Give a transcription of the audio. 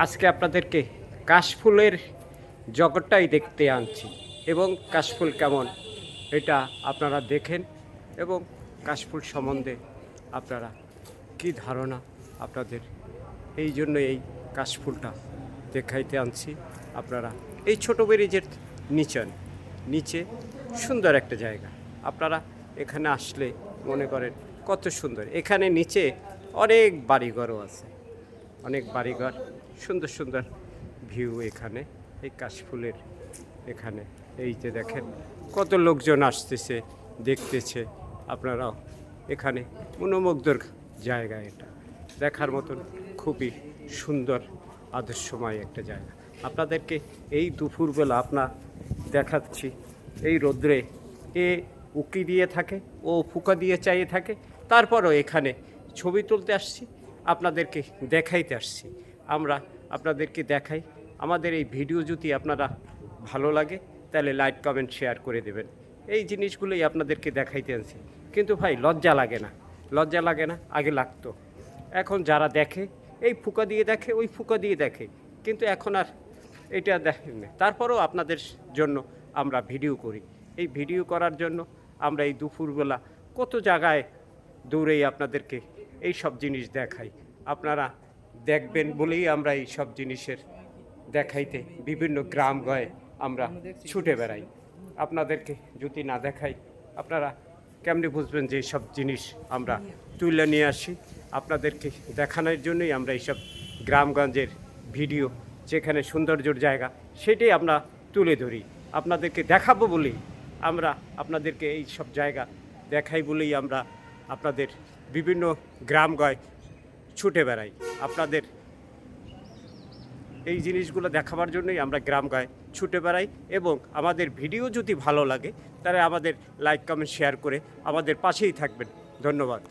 আজকে আপনাদেরকে কাশফুলের জগৎটাই দেখতে আনছি এবং কাশফুল কেমন এটা আপনারা দেখেন এবং কাশফুল সম্বন্ধে আপনারা কি ধারণা আপনাদের, এই জন্য এই কাশফুলটা দেখাইতে আনছি। আপনারা এই ছোটো ব্রিজের নিচে সুন্দর একটা জায়গা, আপনারা এখানে আসলে মনে করেন কত সুন্দর। এখানে নিচে অনেক বাড়িঘরও আছে, অনেক বাড়িঘর, সুন্দর সুন্দর ভিউ এখানে এই কাশফুলের। এখানে এই যে দেখেন কত লোকজন আসতেছে, দেখতেছে। আপনারাও এখানে মনোমুগ্ধর জায়গা, এটা দেখার মতন খুবই সুন্দর আদর্শময় একটা জায়গা। আপনাদেরকে এই দুপুরবেলা দেখাচ্ছি, এই রোদ্রে এ উকি দিয়ে থাকে, ও ফুকা দিয়ে চাইয়ে থাকে, তারপরও এখানে ছবি তুলতে আসছি, আপনাদেরকে দেখাইতে আসছি। আমরা আপনাদেরকে দেখাই। আমাদের এই ভিডিও যদি আপনারা ভালো লাগে তাহলে লাইক কমেন্ট শেয়ার করে দেবেন। এই জিনিসগুলোই আপনাদেরকে দেখাইতে আনছি। কিন্তু ভাই লজ্জা লাগে না? লজ্জা লাগে না? আগে লাগতো। এখন যারা দেখে এই ফুকা দিয়ে দেখে, ওই ফুকা দিয়ে দেখে, কিন্তু এখন আর এটা দেখেন না। তারপরেও আপনাদের জন্য আমরা ভিডিও করি। এই ভিডিও করার জন্য আমরা এই দুপুরবেলা কত জায়গায় দৌড়েই আপনাদেরকে এই সব জিনিস দেখাই। আপনারা দেখবেন বলেই আমরা এই সব জিনিসের দেখাইতে বিভিন্ন গ্রামগঞ্জে আমরা ছুটে বেড়াই। আপনাদেরকে যদি না দেখাই আপনারা কেমনি বুঝবেন যে এইসব জিনিস আমরা তুলে নিয়ে আসি? আপনাদেরকে দেখানোর জন্যই আমরা এইসব গ্রামগঞ্জের ভিডিও, যেখানে সৌন্দর্যর জায়গা, সেটাই আমরা তুলে ধরি। আপনাদেরকে দেখাবো বলেই আমরা আপনাদেরকে এই সব জায়গা দেখাই বলেই আমরা আপনাদের বিভিন্ন গ্রামগঞ্জে ছুটে বেড়াই। আপনাদের এই জিনিসগুলো দেখাবার জন্যই আমরা গ্রামগঞ্জে ছুটে বেড়াই। এবং আমাদের ভিডিও যদি ভালো লাগে তাহলে আমাদের লাইক কমেন্ট শেয়ার করে আমাদের পাশেই থাকবেন। ধন্যবাদ।